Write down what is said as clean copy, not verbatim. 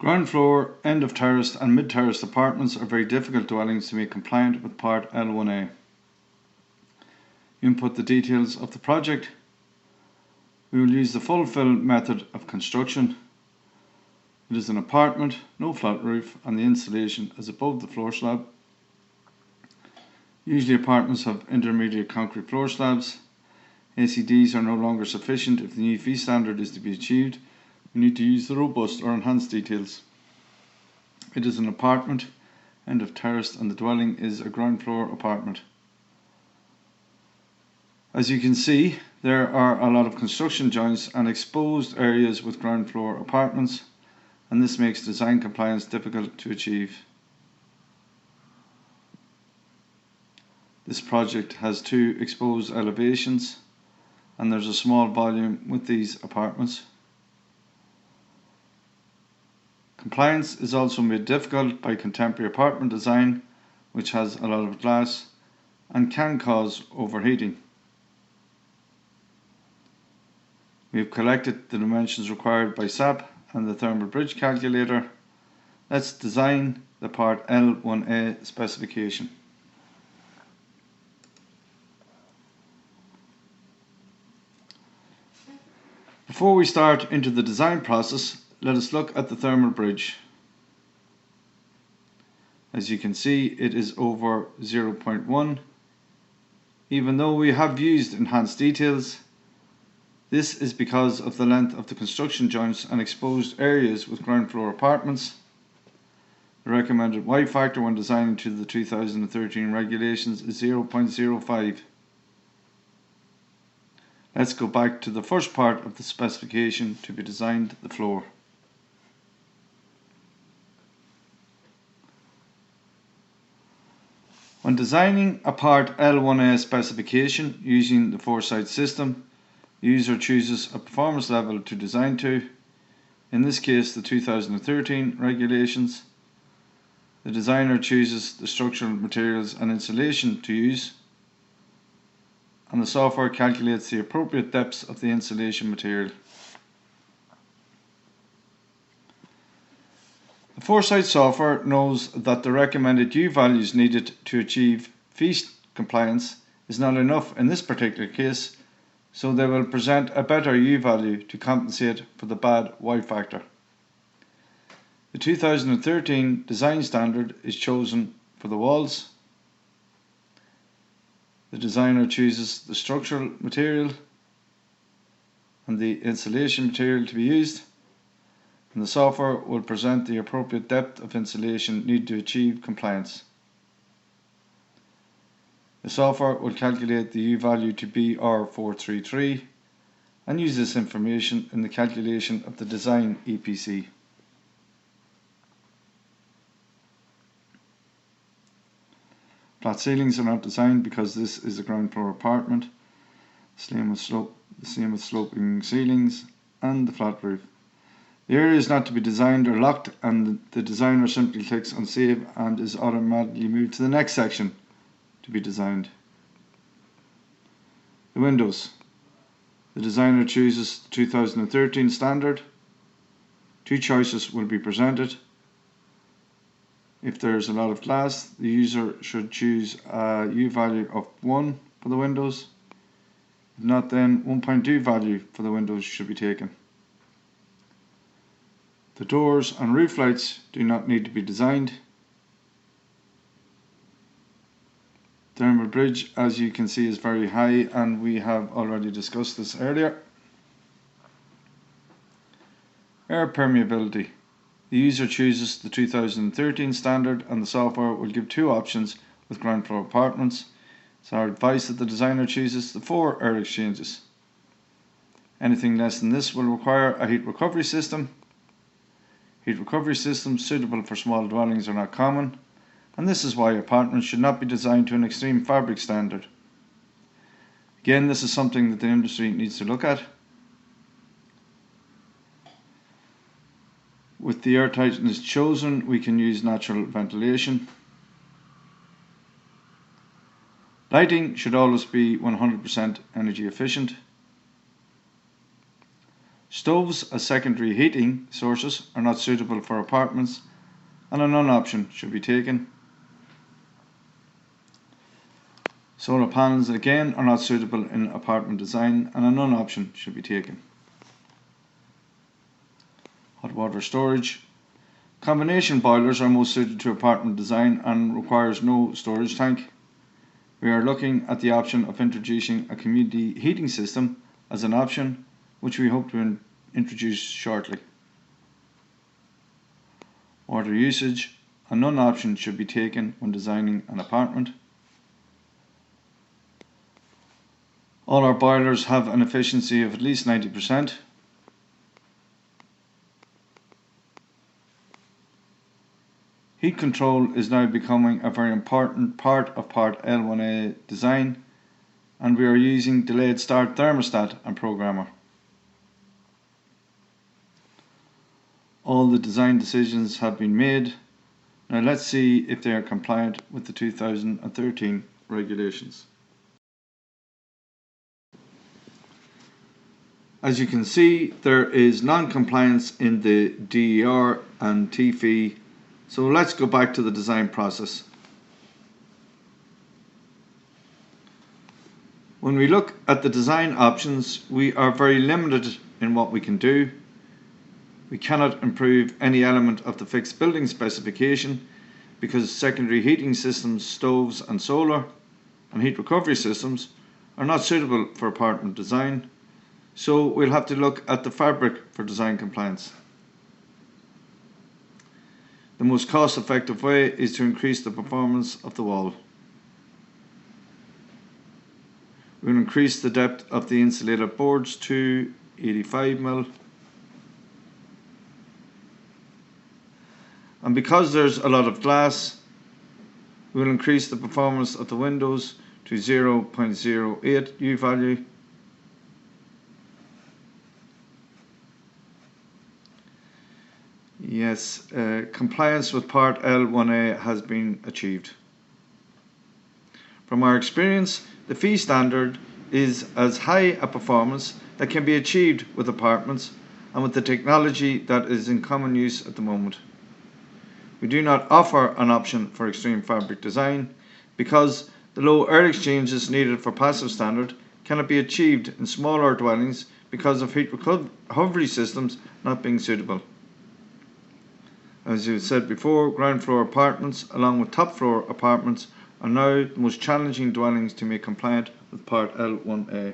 Ground floor, end of terraced and mid-terraced apartments are very difficult dwellings to make compliant with Part L1A. Input the details of the project. We will use the full fill method of construction. It is an apartment, no flat roof, and the insulation is above the floor slab. Usually apartments have intermediate concrete floor slabs. ACDs are no longer sufficient if the new fee standard is to be achieved. We need to use the robust or enhanced details. It is an apartment, end of terraced, and the dwelling is a ground floor apartment. As you can see, there are a lot of construction joints and exposed areas with ground floor apartments, and this makes design compliance difficult to achieve. This project has 2 exposed elevations, and there's a small volume with these apartments. Compliance is also made difficult by contemporary apartment design, which has a lot of glass and can cause overheating. We have collected the dimensions required by SAP and the thermal bridge calculator. Let's design the Part L1A specification. Before we start into the design process, let us look at the thermal bridge. As you can see, it is over 0.1. Even though we have used enhanced details, this is because of the length of the construction joints and exposed areas with ground floor apartments. The recommended Y factor when designing to the 2013 regulations is 0.05. Let's go back to the first part of the specification to be designed the floor. When designing a Part L1A specification using the Foresight system, the user chooses a performance level to design to, in this case the 2013 regulations. The designer chooses the structural materials and insulation to use, and the software calculates the appropriate depths of the insulation material. The Foresight software knows that the recommended U values needed to achieve fee compliance is not enough in this particular case, so they will present a better U value to compensate for the bad Y factor. The 2013 design standard is chosen for the walls. The designer chooses the structural material and the insulation material to be used, and the software will present the appropriate depth of insulation needed to achieve compliance. The software will calculate the U value to be R433 and use this information in the calculation of the design EPC. Flat ceilings are not designed because this is a ground floor apartment. Same with sloping ceilings and the flat roof. The area is not to be designed or locked, and the designer simply clicks on save and is automatically moved to the next section to be designed. The windows. The designer chooses the 2013 standard. 2 choices will be presented. If there is a lot of glass, the user should choose a U value of 1 for the windows. If not, then 1.2 value for the windows should be taken. The doors and roof lights do not need to be designed. Thermal bridge, as you can see, is very high, and we have already discussed this earlier. Air permeability. The user chooses the 2013 standard, and the software will give 2 options with ground floor apartments. It's our advice that the designer chooses the 4 air exchanges. Anything less than this will require a heat recovery system. Heat recovery systems suitable for small dwellings are not common, and this is why apartments should not be designed to an extreme fabric standard. Again, this is something that the industry needs to look at. With the air tightness chosen, we can use natural ventilation. Lighting should always be 100% energy efficient. Stoves as secondary heating sources are not suitable for apartments, and a none option should be taken. Solar panels again are not suitable in apartment design, and a none option should be taken. Hot water storage. Combination boilers are most suited to apartment design and requires no storage tank. We are looking at the option of introducing a community heating system as an option, which we hope to introduce shortly. Water usage. A none option should be taken when designing an apartment. All our boilers have an efficiency of at least 90%. Heat control is now becoming a very important part of Part L1A design, and we are using delayed start thermostat and programmer. All the design decisions have been made. Now let's see if they are compliant with the 2013 regulations. As you can see, there is non-compliance in the DER and TIFI, so let's go back to the design process. When we look at the design options, we are very limited in what we can do. We cannot improve any element of the fixed building specification because secondary heating systems, stoves and solar and heat recovery systems are not suitable for apartment design. So we'll have to look at the fabric for design compliance. The most cost-effective way is to increase the performance of the wall. We'll increase the depth of the insulated boards to 85 mm. And because there's a lot of glass, we'll increase the performance of the windows to 0.08 U value. Yes, compliance with Part L1A has been achieved. From our experience, the fee standard is as high a performance that can be achieved with apartments and with the technology that is in common use at the moment. We do not offer an option for extreme fabric design because the low air exchanges needed for passive standard cannot be achieved in smaller dwellings because of heat recovery systems not being suitable. As you said before, ground floor apartments along with top floor apartments are now the most challenging dwellings to make compliant with Part L1A.